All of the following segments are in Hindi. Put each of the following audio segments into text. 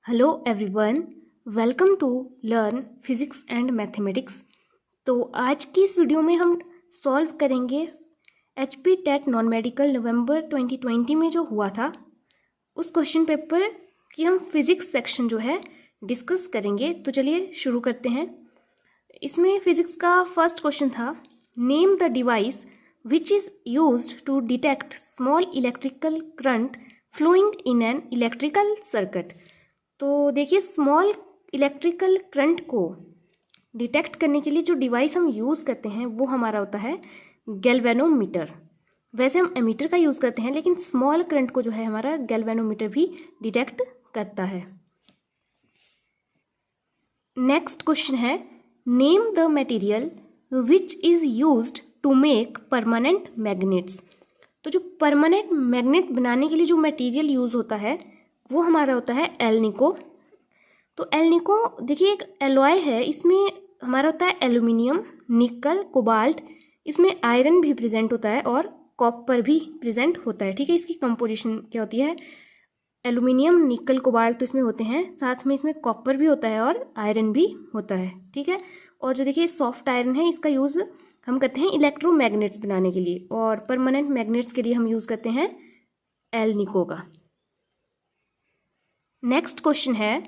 Hello everyone, welcome to learn physics and mathematics. तो आज की इस वीडियो में हम सॉल्व करेंगे HP टेट नॉन मेडिकल नवंबर 2020 में जो हुआ था उस क्वेश्चन पेपर की हम फिजिक्स सेक्शन जो है डिस्कस करेंगे। तो चलिए शुरू करते हैं। इसमें फिजिक्स का फर्स्ट क्वेश्चन था, name the device which is used to detect small electrical current flowing in an electrical circuit. तो देखिए, स्मॉल इलेक्ट्रिकल करंट को डिटेक्ट करने के लिए जो डिवाइस हम यूज़ करते हैं वो हमारा होता है गैल्वेनोमीटर। वैसे हम एमीटर का यूज़ करते हैं, लेकिन स्मॉल करंट को जो है हमारा गैल्वेनोमीटर भी डिटेक्ट करता है। नेक्स्ट क्वेश्चन है, name the material which is used to make permanent magnets. तो जो परमानेंट मैग्नेट बनाने के लिए जो मटेरियल यूज़ होता है वो हमारा होता है एल्निको। तो एल्निको देखिए एक एलॉय है, इसमें हमारा होता है एल्यूमिनियम, निकल, कोबाल्ट, इसमें आयरन भी प्रेजेंट होता है और कॉपर भी प्रेजेंट होता है। ठीक है, इसकी कंपोजिशन क्या होती है, एल्यूमिनियम, निकल, कोबाल्ट तो इसमें होते हैं, साथ में इसमें कॉपर भी होता है और आयरन भी होता है। ठीक है, और जो देखिए सॉफ्ट आयरन है इसका यूज़ हम करते हैं इलेक्ट्रोमैग्नेट्स बनाने के लिए, और परमानेंट मैग्नेट्स के लिए हम यूज़ करते हैं एल्निको का। नेक्स्ट क्वेश्चन है,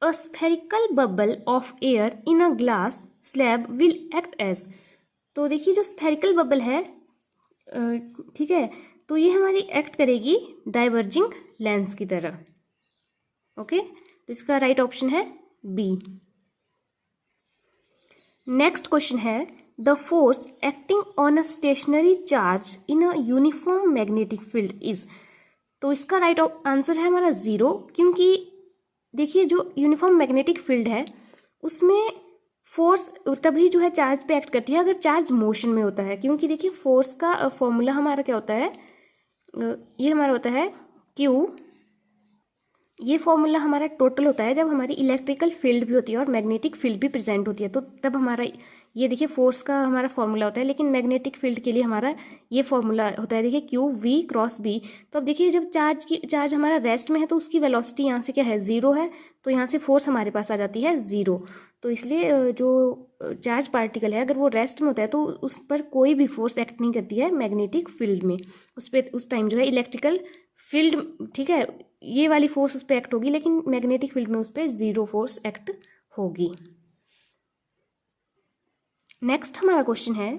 a spherical bubble of air in a glass slab will act as. तो देखिए जो स्फेरिकल बबल है, ठीक है, तो ये हमारी एक्ट करेगी डाइवर्जिंग लेंस की तरह। ओके, तो इसका राइट ऑप्शन है बी। नेक्स्ट क्वेश्चन है, the force acting on a stationary charge in a uniform magnetic field is. तो इसका राइट आंसर है हमारा 0, क्योंकि देखिए जो यूनिफॉर्म मैग्नेटिक फील्ड है उसमें फोर्स तभी जो है चार्ज पे एक्ट करती है अगर चार्ज मोशन में होता है। क्योंकि देखिए फोर्स का फॉर्मूला हमारा क्या होता है, ये हमारा होता है Q। ये फॉर्मूला हमारा टोटल होता है जब हमारी इलेक्ट्रिकल फील्ड भी होती है और मैग्नेटिक फील्ड भी प्रेजेंट होती है, तो तब हमारा ये देखिए फोर्स का हमारा फॉर्मूला होता है। लेकिन मैग्नेटिक फील्ड के लिए हमारा ये फॉर्मूला होता है, देखिए Q V क्रॉस B। तो अब देखिए जब चार्ज हमारा रेस्ट में है तो उसकी वेलोसिटी यहाँ से क्या है, 0 है, तो यहाँ से फोर्स हमारे पास आ जाती है 0। तो इसलिए जो चार्ज पार्टिकल है अगर वो रेस्ट में होता है तो उस पर कोई भी फोर्स एक्ट नहीं करती है मैग्नेटिक फील्ड में, उस पर उस टाइम जो है इलेक्ट्रिकल फील्ड, ठीक है, ये वाली फोर्स उस पर एक्ट होगी, लेकिन मैग्नेटिक फील्ड में उस पर 0 फोर्स एक्ट होगी। नेक्स्ट हमारा क्वेश्चन है,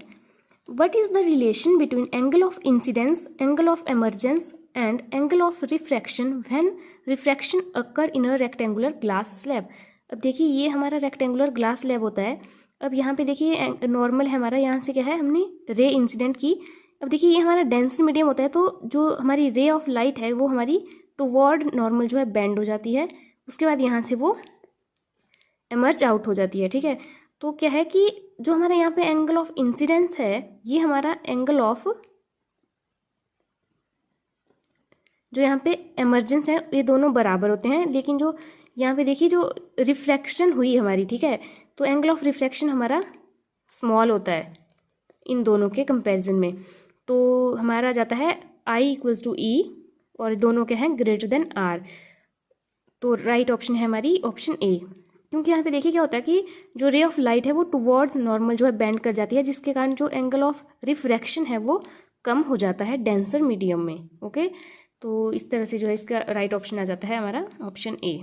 what is the relation between angle of incidence, angle of emergence and angle of refraction when refraction occur in a rectangular glass slab. अब देखिए ये हमारा रेक्टेंगुलर ग्लास स्लैब होता है। अब यहाँ पे देखिए नॉर्मल है हमारा, यहाँ से क्या है हमने रे इंसिडेंट की। अब देखिए ये हमारा डेंस मीडियम होता है, तो जो हमारी रे ऑफ लाइट है वो हमारी टुवर्ड नॉर्मल जो है बेंड हो जाती है, उसके बाद यहाँ से वो एमर्ज आउट हो जाती है। ठीक है, तो क्या है कि जो हमारे यहाँ पे एंगल ऑफ इंसिडेंस है ये हमारा एंगल ऑफ जो यहाँ पे एमर्जेंस है ये दोनों बराबर होते हैं, लेकिन जो यहाँ पे देखिए जो रिफ्रैक्शन हुई हमारी, ठीक है, तो एंगल ऑफ रिफ्रैक्शन हमारा स्मॉल होता है इन दोनों के कंपैरिजन में। तो हमारा जाता है I इक्वल्स टू E और दोनों के हैं ग्रेटर देन R। तो राइट ऑप्शन है हमारी ऑप्शन ए, क्योंकि यहाँ पे देखिए क्या होता है कि जो रे ऑफ लाइट है वो टुवर्ड्स नॉर्मल जो है बेंड कर जाती है, जिसके कारण जो एंगल ऑफ रिफ्रैक्शन है वो कम हो जाता है डेंसर मीडियम में। ओके, तो इस तरह से जो है इसका राइट ऑप्शन आ जाता है हमारा ऑप्शन ए।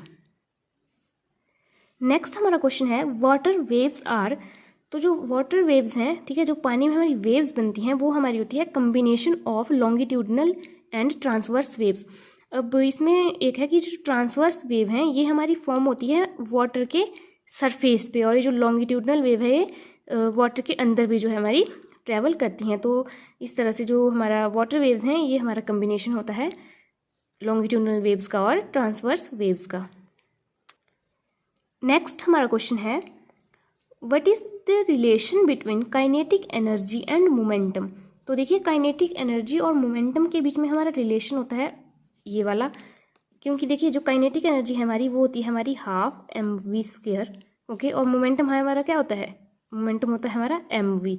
नेक्स्ट हमारा क्वेश्चन है, वाटर वेव्स आर। तो जो वाटर वेव्स हैं, ठीक है, जो पानी में हमारी वेव्स बनती हैं वो हमारी होती है combination of longitudinal and transverse waves. अब इसमें एक है कि जो ट्रांसवर्स वेव हैं ये हमारी फॉर्म होती है वाटर के सरफेस पे, और ये जो लॉन्गिट्यूडनल वेव है ये वाटर के अंदर भी जो है हमारी ट्रैवल करती हैं। तो इस तरह से जो हमारा वाटर वेव्स हैं ये हमारा कम्बिनेशन होता है लॉन्गिट्यूडनल वेव्स का और ट्रांसवर्स वेव्स का। नेक्स्ट हमारा क्वेश्चन है, what is the relation between kinetic energy and momentum. तो देखिए काइनेटिक एनर्जी और मोमेंटम के बीच में हमारा रिलेशन होता है ये वाला, क्योंकि देखिए जो काइनेटिक एनर्जी है हमारी वो होती है हमारी ½ mv²। ओके, और मोमेंटम है हमारा क्या होता है, मोमेंटम होता है हमारा mv।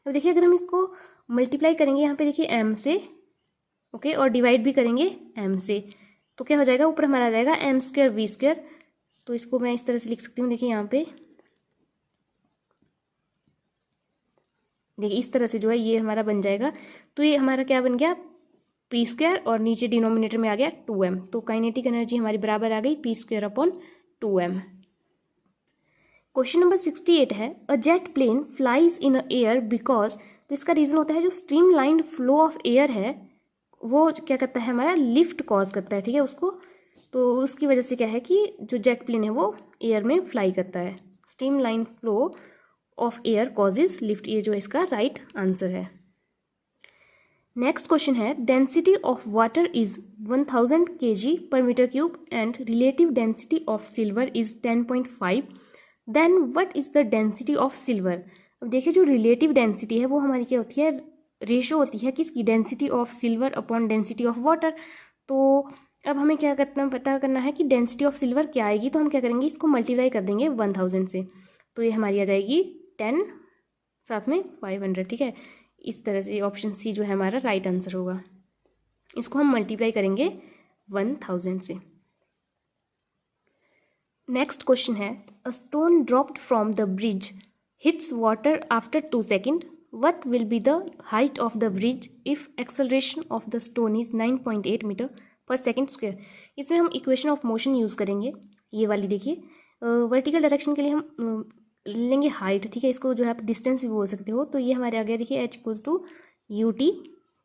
अब देखिए अगर हम इसको मल्टीप्लाई करेंगे यहाँ पे देखिए m से, ओके, और डिवाइड भी करेंगे m से, तो क्या हो जाएगा, ऊपर हमारा आ जाएगा m² v²। तो इसको मैं इस तरह से लिख सकती हूँ, देखिए यहाँ पे देखिए इस तरह से जो है ये हमारा बन जाएगा। तो ये हमारा क्या बन गया, पी स्क्वायर, और नीचे डिनोमिनेटर में आ गया 2m। तो काइनेटिक एनर्जी हमारी बराबर आ गई P square upon 2m। Question number 68 है, a jet plane flies in a air because, तो इसका रीजन होता है जो स्ट्रीमलाइंड फ्लो ऑफ एयर है वो क्या करता है, हमारा लिफ्ट कॉज करता है, ठीक है उसको। तो उसकी वजह से क्या है कि जो जेट प्लेन है वो एयर में फ्लाई करता है। Streamlined flow of air causes lift, ये जो इसका राइट आंसर है। नेक्स्ट क्वेश्चन है, density of water is 1000 kg per metre cube and relative density of silver is 10.5, then what is the density of silver. अब देखिए जो रिलेटिव डेंसिटी है वो हमारी क्या होती है, रेशो होती है किसकी, density of silver upon density of water. तो अब हमें क्या करना, पता करना है कि डेंसिटी ऑफ सिल्वर क्या आएगी। तो हम क्या करेंगे, इसको मल्टीप्लाई कर देंगे 1000 से, तो ये हमारी आ जाएगी 10 साथ में 500, ठीक है। इस तरह से ऑप्शन सी जो है हमारा राइट आंसर होगा। इसको हम मल्टीप्लाई करेंगे 1000 से। नेक्स्ट क्वेश्चन है, a stone dropped from the bridge hits water after 2 second, what will be the height of the bridge if acceleration of the stone is 9.8 metre पर सेकेंड स्क्वायर। इसमें हम इक्वेशन ऑफ मोशन यूज़ करेंगे, ये वाली देखिए। वर्टिकल डायरेक्शन के लिए हम लेंगे हाइट, ठीक है। इसको जो है आप डिस्टेंस भी बोल सकते हो। तो ये हमारे आ गया देखिए h equals to u t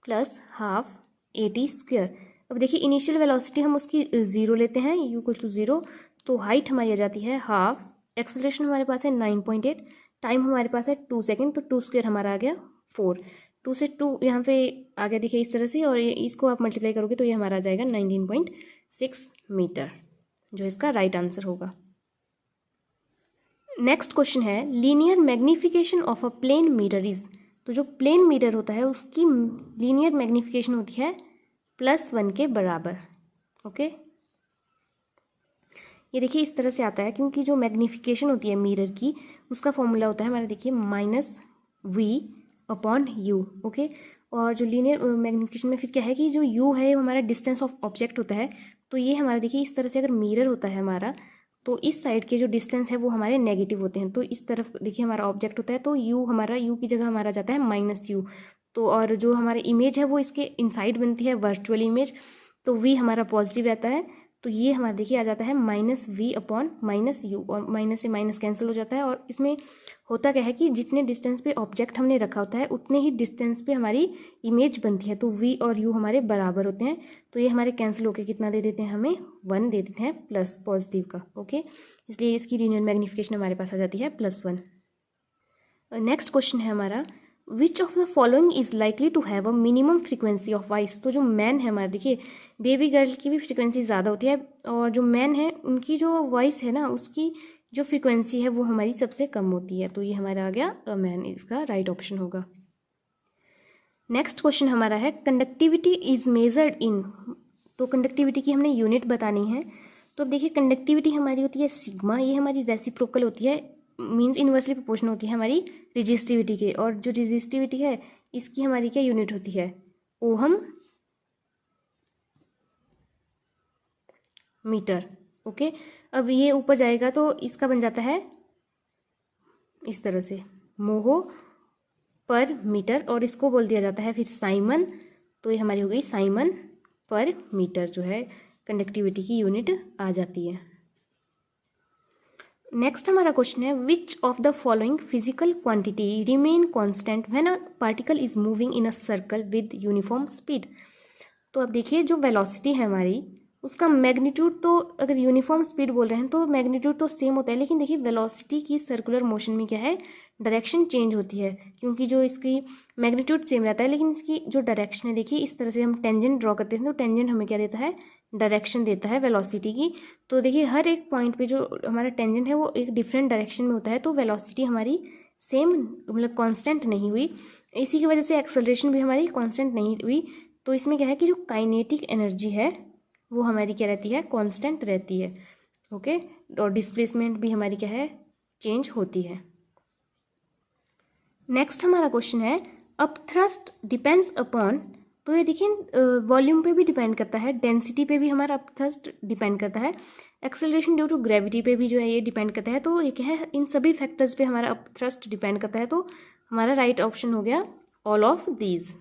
plus half a t square. अब देखिए इनिशियल वेलोसिटी हम उसकी 0 लेते हैं, यू इक्वल्स टू 0। तो हाइट हमारी आ जाती है हाफ, एक्सेलरेशन हमारे पास है 9.8, टाइम हमारे पास है 2 सेकेंड, तो 2 स्क्वायर हमारा आ गया 4। 2 से 2 यहाँ पे आ गया देखिए इस तरह से, और इसको आप मल्टीप्लाई करोगे तो ये हमारा आ जाएगा 19.6 मीटर, जो इसका राइट आंसर होगा। नेक्स्ट क्वेश्चन है, linear magnification of a plane mirror is, तो जो प्लेन मिरर होता है उसकी लीनियर मैग्निफिकेशन होती है +1 के बराबर। ओके, ये देखिए इस तरह से आता है, क्योंकि जो मैग्निफिकेशन होती है मिरर की उसका फॉर्मूला होता है हमारा देखिए -v/u। ओके, और जो लीनियर मैग्निफिकेशन में फिर क्या है कि जो u है वो हमारा डिस्टेंस ऑफ ऑब्जेक्ट होता है। तो ये हमारा देखिए इस तरह से अगर मिरर होता है हमारा, तो इस साइड के जो डिस्टेंस है वो हमारे नेगेटिव होते हैं। तो इस तरफ देखिए हमारा ऑब्जेक्ट होता है, तो u की जगह हमारा जाता है -u। तो और जो हमारी इमेज है वो इसके इनसाइड बनती है वर्चुअल इमेज, तो v हमारा पॉजिटिव रहता है। तो ये हमारा देखिए आ जाता है -v/-u, और माइनस से माइनस कैंसिल हो जाता है। और इसमें होता क्या है कि जितने डिस्टेंस पे ऑब्जेक्ट हमने रखा होता है उतने ही डिस्टेंस पे हमारी इमेज बनती है। तो v और u हमारे बराबर होते हैं, तो ये हमारे कैंसिल होकर कितना दे देते हैं, हमें 1 दे देते हैं प्लस पॉजिटिव का। ओके, इसलिए इसकी लीनियर मैग्निफिकेशन हमारे पास आ जाती है +1। नेक्स्ट क्वेश्चन है हमारा, which of the following is likely to have a minimum frequency of voice. तो जो मैन है हमारे देखिए, बेबी गर्ल की भी फ्रीक्वेंसी ज़्यादा होती है, और जो मैन है उनकी जो वॉइस है ना उसकी जो फ्रीक्वेंसी है वो हमारी सबसे कम होती है। तो ये हमारा आ गया मैन, इसका राइट ऑप्शन होगा। नेक्स्ट क्वेश्चन हमारा है, कंडक्टिविटी इज मेजर्ड इन, तो कंडक्टिविटी की हमने यूनिट बतानी है। तो अब देखिए कंडक्टिविटी हमारी होती है सिग्मा, ये हमारी रेसिप्रोकल होती है, मीन्स इन्वर्सली प्रोपोर्शनल होती है हमारी रेजिस्टिविटी के। और जो रेजिस्टिविटी है इसकी हमारी क्या यूनिट होती है, ओहम मीटर। ओके, अब ये ऊपर जाएगा तो इसका बन जाता है इस तरह से मोहो पर मीटर, और इसको बोल दिया जाता है फिर साइमन। तो ये हमारी हो गई साइमन पर मीटर, जो है कंडक्टिविटी की यूनिट आ जाती है। नेक्स्ट हमारा क्वेश्चन है, विच of the following physical quantity remain constant when a particle is moving in a circle with uniform speed. तो अब देखिए जो वेलोसिटी है हमारी उसका मैग्नीट्यूड, तो अगर यूनिफॉर्म स्पीड बोल रहे हैं तो मैग्नीट्यूड तो सेम होता है, लेकिन देखिए वेलोसिटी की सर्कुलर मोशन में क्या है, डायरेक्शन चेंज होती है। क्योंकि जो इसकी मैग्नीट्यूड सेम रहता है लेकिन इसकी जो डायरेक्शन है, देखिए इस तरह से हम टेंजेंट ड्रॉ करते हैं तो टेंजेंट हमें क्या देता है, डायरेक्शन देता है वेलोसिटी की। तो देखिए हर एक पॉइंट पे जो हमारा टेंजेंट है वो एक डिफरेंट डायरेक्शन में होता है, तो वेलोसिटी हमारी सेम मतलब कांस्टेंट नहीं हुई। इसी की वजह से एक्सेलरेशन भी हमारी कांस्टेंट नहीं हुई। तो इसमें क्या है कि जो काइनेटिक एनर्जी है वो हमारी क्या रहती है, कांस्टेंट रहती है। ओके, और डिस्प्लेसमेंट भी हमारी क्या है, चेंज होती है। नेक्स्ट हमारा क्वेश्चन है, अप थ्रस्ट डिपेंड्स अपॉन तो ये देखिए वॉल्यूम पे भी डिपेंड करता है, डेंसिटी पे भी हमारा अपथ्रस्ट डिपेंड करता है, एक्सेलरेशन ड्यू टू ग्रेविटी पे भी जो है ये डिपेंड करता है। तो ये क्या है, इन सभी फैक्टर्स पे हमारा अपथ्रस्ट डिपेंड करता है। तो हमारा राइट ऑप्शन हो गया all of these.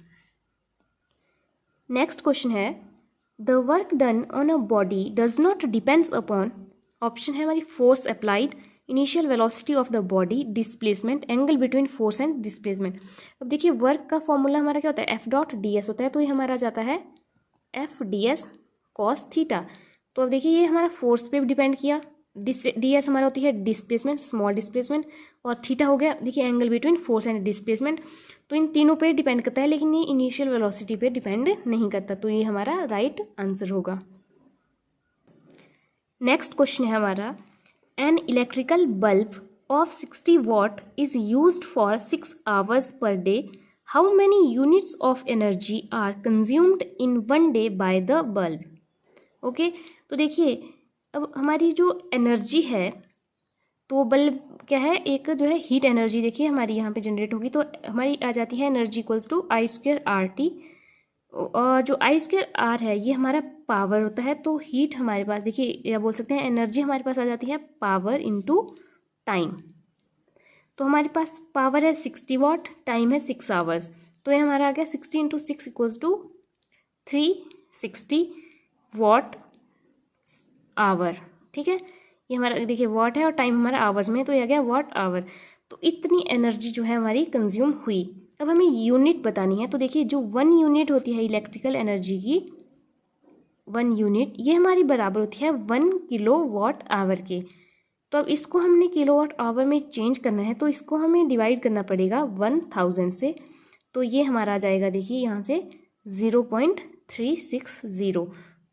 Next question है the work done on a body does not depends upon, option है हमारी force applied, initial velocity of the body, displacement, angle between force and displacement. अब देखिए वर्क का फॉर्मूला हमारा क्या होता है, एफ डॉट डी एस होता है। तो ये हमारा जाता है F D S cos theta. तो अब देखिए ये हमारा फोर्स पे भी डिपेंड किया, डी एस हमारा होती है डिस्प्लेसमेंट, स्मॉल डिस्प्लेसमेंट, और थीटा हो गया देखिए angle between force and displacement. तो इन तीनों पे डिपेंड करता है, लेकिन ये इनिशियल वेलोसिटी पे डिपेंड नहीं करता। तो ये हमारा राइट आंसर होगा। नेक्स्ट क्वेश्चन है हमारा an electrical bulb of 60 watt is used for 6 hours per day, how many units of energy are consumed in 1 day by the bulb. Okay, तो देखिए अब हमारी जो एनर्जी है, तो बल्ब क्या है, एक जो है हीट एनर्जी देखिए हमारी यहाँ पे जनरेट होगी। तो हमारी आ जाती है energy equals to I square R T, और जो आई स्क्वेयर आर है ये हमारा पावर होता है। तो हीट हमारे पास देखिए, या बोल सकते हैं एनर्जी हमारे पास आ जाती है पावर इंटू टाइम। तो हमारे पास पावर है 60 वॉट, टाइम है 6 आवर्स। तो ये हमारा आ गया 60 into 6 equals to 360 watt hour. ठीक है, ये हमारा देखिए वॉट है और टाइम हमारा आवर्स में, तो ये आ गया वॉट आवर। तो इतनी एनर्जी जो है हमारी कंज्यूम हुई। अब हमें यूनिट बतानी है। तो देखिए जो 1 यूनिट होती है इलेक्ट्रिकल एनर्जी की, 1 यूनिट ये हमारी बराबर होती है 1 किलो वॉट आवर के। तो अब इसको हमने किलो वॉट आवर में चेंज करना है, तो इसको हमें डिवाइड करना पड़ेगा 1000 से। तो ये हमारा आ जाएगा देखिए यहाँ से 0.360।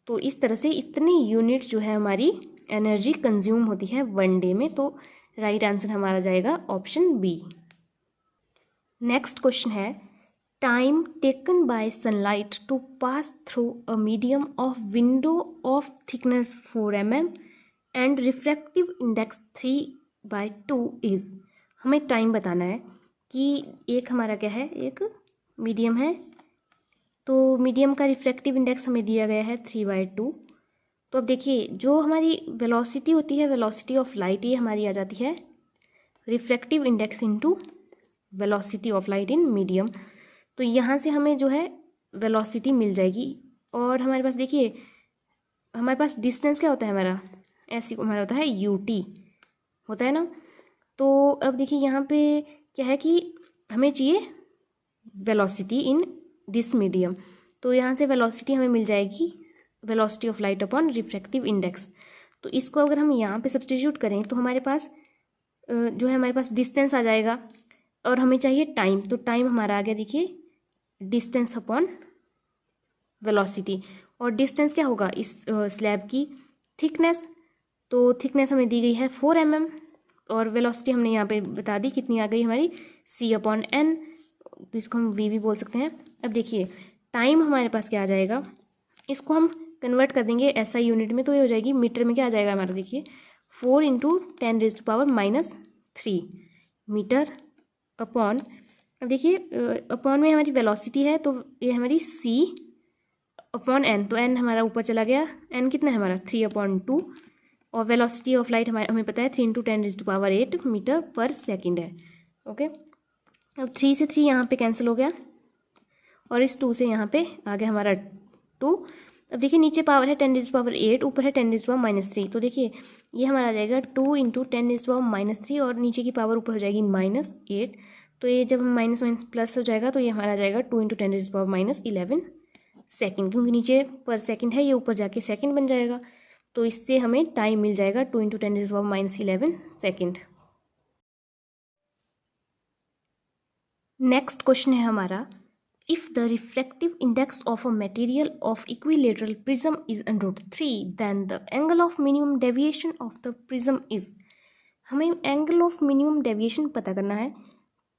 तो इस तरह से इतनी यूनिट जो है हमारी एनर्जी कंज्यूम होती है 1 डे में। तो राइट आंसर हमारा जाएगा ऑप्शन बी। नेक्स्ट क्वेश्चन है time taken by sunlight to pass through a medium of window of thickness 4 mm and refractive index 3/2 is. हमें टाइम बताना है कि एक हमारा क्या है, एक मीडियम है, तो मीडियम का रिफ्रैक्टिव इंडेक्स हमें दिया गया है 3/2। तो अब देखिए जो हमारी वेलोसिटी होती है, वेलोसिटी ऑफ लाइट, ये हमारी आ जाती है refractive index into velocity of light in medium. तो यहाँ से हमें जो है वेलोसिटी मिल जाएगी। और हमारे पास देखिए हमारे पास डिस्टेंस क्या होता है हमारा, ऐसी हमारा होता है यूटी होता है ना। तो अब देखिए यहाँ पे क्या है कि हमें चाहिए वेलोसिटी इन दिस मीडियम। तो यहाँ से वेलोसिटी हमें मिल जाएगी velocity of light upon refractive index. तो इसको अगर हम यहाँ पे सब्स्टिट्यूट करें तो हमारे पास जो है हमारे पास डिस्टेंस आ जाएगा, और हमें चाहिए टाइम। तो टाइम हमारा आ गया देखिए डिस्टेंस अपॉन वेलोसिटी। और डिस्टेंस क्या होगा इस स्लैब की थिकनेस। तो थिकनेस हमें दी गई है 4 mm, और वेलोसिटी हमने यहाँ पे बता दी कितनी आ गई हमारी c/n। तो इसको हम v भी बोल सकते हैं। अब देखिए टाइम हमारे पास क्या आ जाएगा, इसको हम कन्वर्ट कर देंगे SI यूनिट में। तो ये हो जाएगी मीटर में क्या आ जाएगा हमारा, देखिए 4 × 10⁻³ मीटर अपॉन, अब देखिए अपॉन में हमारी वेलोसिटी है, तो ये हमारी c/n। तो n हमारा ऊपर चला गया, n कितना है हमारा 3/2, और वेलोसिटी ऑफ लाइट हमें पता है 3 × 10⁸ मीटर पर सेकेंड है। ओके, अब 3 से 3 यहाँ पे कैंसिल हो गया, और इस 2 से यहाँ पे आ गया हमारा 2। अब देखिए नीचे पावर है 10⁸, ऊपर है 10⁻³ तो देखिए ये हमारा आ जाएगा 2 × 10⁻³ और नीचे की पावर ऊपर हो जाएगी -8। तो ये जब माइनस माइनस प्लस हो जाएगा तो ये हमारा आ जाएगा 2 × 10⁻11 सेकेंड, क्योंकि नीचे पर सेकेंड है, ये ऊपर जाके सेकेंड बन जाएगा। तो इससे हमें टाइम मिल जाएगा 2 × 10⁻11 सेकेंड। नेक्स्ट क्वेश्चन है हमारा if the refractive index of a material of equilateral prism is √3 then the angle of minimum deviation of the prism is। हमें एंगल ऑफ मिनिमम डेविएशन पता करना है।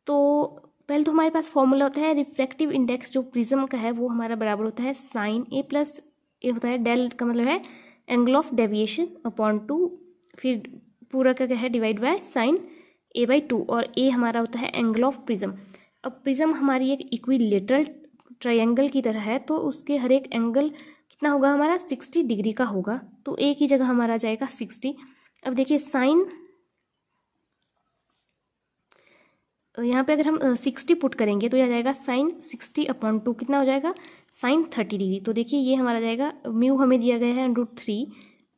तो पहले तो हमारे पास फॉर्मूला होता है रिफ्रैक्टिव इंडेक्स जो प्रिज्म का है वो हमारा बराबर होता है sin A + A होता है, डेल का मतलब है एंगल ऑफ डेविएशन अपॉन 2, फिर पूरा का क्या है डिवाइड बाय sin A/2, और A हमारा होता है एंगल ऑफ प्रिज्म। अब प्रिज्म हमारी एक इक्विलेटरल ट्रायंगल की तरह है, तो उसके हर एक एंगल कितना होगा हमारा 60 डिग्री का होगा, तो ए की जगह हमारा जाएगा 60। अब देखिए साइन, यहाँ पे अगर हम 60 पुट करेंगे तो यह जाएगा साइन 60/2 कितना हो जाएगा साइन 30 डिग्री। तो देखिए ये हमारा जाएगा, म्यू हमें दिया गया है √3,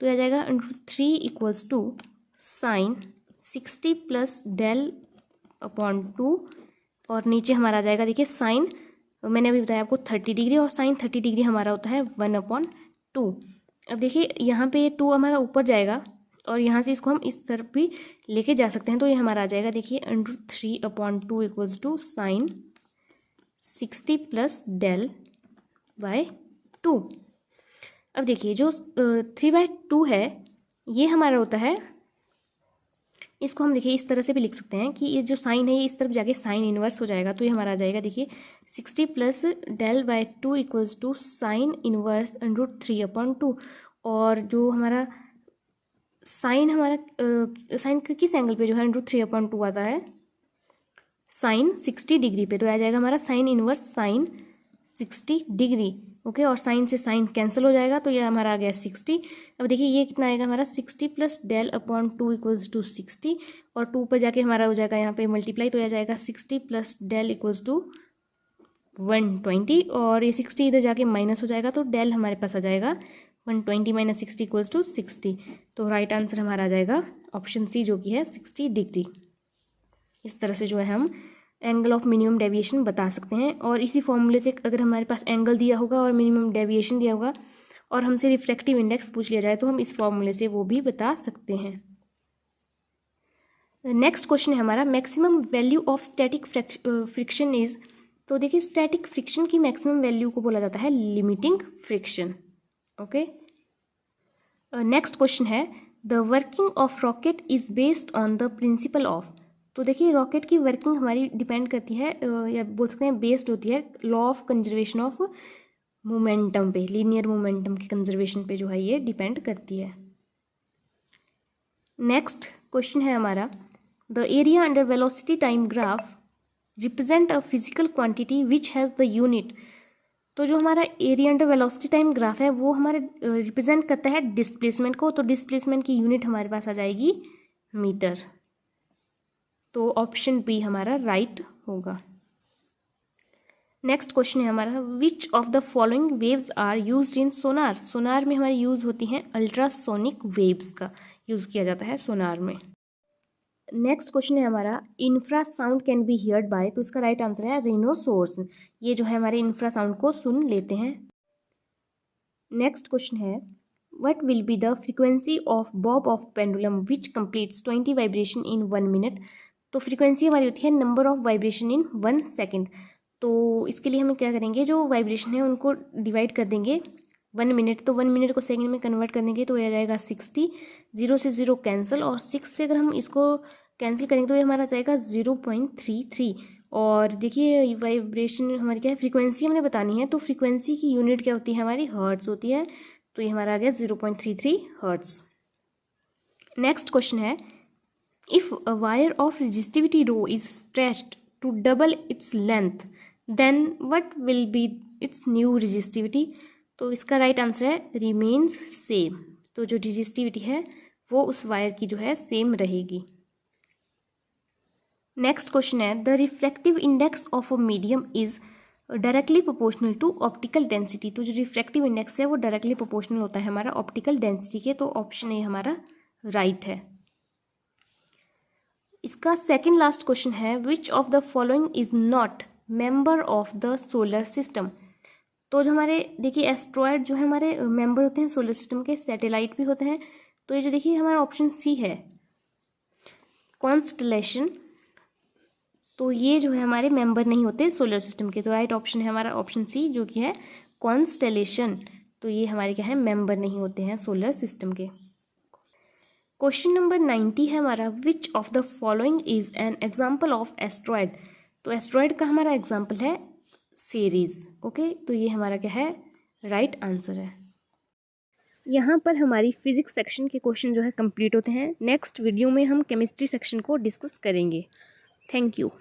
तो यह जाएगा √3 equals to sign 60 plus del/2, और नीचे हमारा आ जाएगा देखिए साइन, मैंने अभी बताया आपको 30 डिग्री, और साइन 30 डिग्री हमारा होता है 1/2। अब देखिए यहाँ पे 2 हमारा ऊपर जाएगा, और यहाँ से इसको हम इस तरफ भी लेके जा सकते हैं, तो ये हमारा आ जाएगा देखिए √3/2 equals to sign 60 plus del/2। अब देखिए जो 3/2 है ये हमारा होता है, इसको हम देखिए इस तरह से भी लिख सकते हैं कि ये जो साइन है ये इस तरफ जाके साइन इनवर्स हो जाएगा, तो ये हमारा आ जाएगा देखिए 60 plus del/2 equals to sine inverse √3/2। और जो हमारा साइन हमारा साइन किस एंगल पे जो है √3/2 आता है साइन 60 डिग्री पे, तो आ जाएगा हमारा sine inverse sine 60 degree. Okay, और साइन से साइन कैंसिल हो जाएगा, तो ये हमारा आ गया 60। अब देखिए ये कितना आएगा हमारा 60 प्लस del/2 इक्वल्स टू 60, और 2 पर जाके हमारा हो जाएगा यहाँ पे मल्टीप्लाई, तो यह जाएगा 60 प्लस del इक्वल्स टू 120, और ये 60 इधर जाके माइनस हो जाएगा, तो del हमारे पास आ जाएगा 120 माइनस 60 इक्वल्स टू 60। तो राइट आंसर हमारा आ जाएगा ऑप्शन सी जो कि है 60 डिग्री। इस तरह से जो है हम एंगल ऑफ मिनिमम डेविएशन बता सकते हैं, और इसी फॉर्मूले से अगर हमारे पास एंगल दिया होगा और मिनिमम डेविएशन दिया होगा और हमसे रिफ्रैक्टिव इंडेक्स पूछ लिया जाए तो हम इस फॉर्मूले से वो भी बता सकते हैं। नेक्स्ट क्वेश्चन है हमारा maximum value of static friction is. तो देखिए स्टैटिक फ्रिक्शन की मैक्सिमम वैल्यू को बोला जाता है limiting friction. Okay, next question है the working of rocket is based on the principle of. तो देखिए रॉकेट की वर्किंग हमारी डिपेंड करती है या बोल सकते हैं बेस्ड होती है law of conservation of momentum पे, लीनियर मोमेंटम के कंजर्वेशन पे जो है ये डिपेंड करती है। नेक्स्ट क्वेश्चन है हमारा the area under velocity time graph represent a physical quantity which has the unit. तो जो हमारा area under velocity time graph है वो हमारे रिप्रेजेंट करता है डिस्प्लेसमेंट को, तो डिस्प्लेसमेंट की यूनिट हमारे पास आ जाएगी मीटर। तो ऑप्शन बी हमारा राइट होगा। नेक्स्ट क्वेश्चन है हमारा which of the following waves are used in sonar. Sonar में हमारी यूज होती हैं अल्ट्रासोनिक वेव्स का यूज़ किया जाता है सोनार में। नेक्स्ट क्वेश्चन है हमारा infrasound can be heard by. तो इसका राइट आंसर है रिनोसोर्स, ये जो है हमारे इंफ्रासाउंड को सुन लेते हैं। नेक्स्ट क्वेश्चन है what will be the frequency of Bob of pendulum which completes 20 vibration in 1 minute. तो फ्रीक्वेंसी हमारी होती है number of vibration in 1 second. तो इसके लिए हम क्या करेंगे, जो वाइब्रेशन है उनको डिवाइड कर देंगे 1 मिनट, तो 1 मिनट को सेकंड में कन्वर्ट कर देंगे तो यह आ जाएगा 60, 0 से 0 कैंसिल, और 6 से अगर हम इसको कैंसिल करेंगे तो ये हमारा जाएगा 0.33। और देखिए वाइब्रेशन हमारी क्या है, फ्रीक्वेंसी हमने बतानी है, तो फ्रीक्वेंसी की यूनिट क्या होती है हमारी हर्ट्स होती है, तो ये हमारा आ गया 0.33 हर्ट्स। नेक्स्ट क्वेश्चन है if a wire of resistivity rho is stretched to double its length then what will be its new resistivity. तो इसका राइट आंसर है रिमेन्स सेम। तो जो रेजिस्टिविटी है वो उस वायर की जो है सेम रहेगी। नेक्स्ट क्वेश्चन है the refractive index of a medium is directly proportional to optical density. तो जो रिफ्रैक्टिव इंडेक्स है वो डायरेक्टली प्रोपोर्शनल होता है हमारा ऑप्टिकल डेंसिटी के, तो ऑप्शन ए हमारा राइट है। इसका सेकंड लास्ट क्वेश्चन है विच of the following is not member of the solar system. तो जो हमारे देखिए एस्ट्रॉयड जो है हमारे मेंबर होते हैं सोलर सिस्टम के, सैटेलाइट भी होते हैं, तो ये जो देखिए हमारा ऑप्शन सी है कॉन्स्टलेशन, तो ये जो है हमारे मेंबर नहीं होते सोलर सिस्टम के, तो राइट ऑप्शन है हमारा ऑप्शन सी जो कि है कॉन्स्टेलेशन। तो ये हमारे क्या है मेंबर नहीं होते हैं सोलर सिस्टम के। क्वेश्चन नंबर 90 है हमारा which of the following is an example of asteroid. तो एस्ट्रॉयड का हमारा एग्जाम्पल है सीरीज। ओके, तो ये हमारा क्या है राइट आंसर है। यहाँ पर हमारी फिजिक्स सेक्शन के क्वेश्चन जो है कंप्लीट होते हैं। नेक्स्ट वीडियो में हम केमिस्ट्री सेक्शन को डिस्कस करेंगे। Thank you.